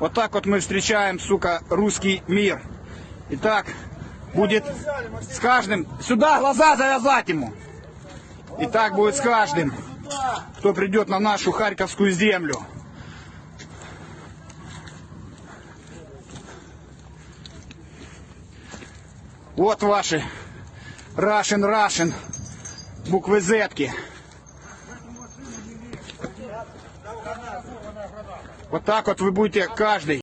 Вот так вот мы встречаем, сука, русский мир. И так будет с каждым. Сюда глаза завязать ему. И так будет с каждым, кто придет на нашу Харьковскую землю. Вот ваши Russian буквы Z-ки. Вот так вот вы будете каждый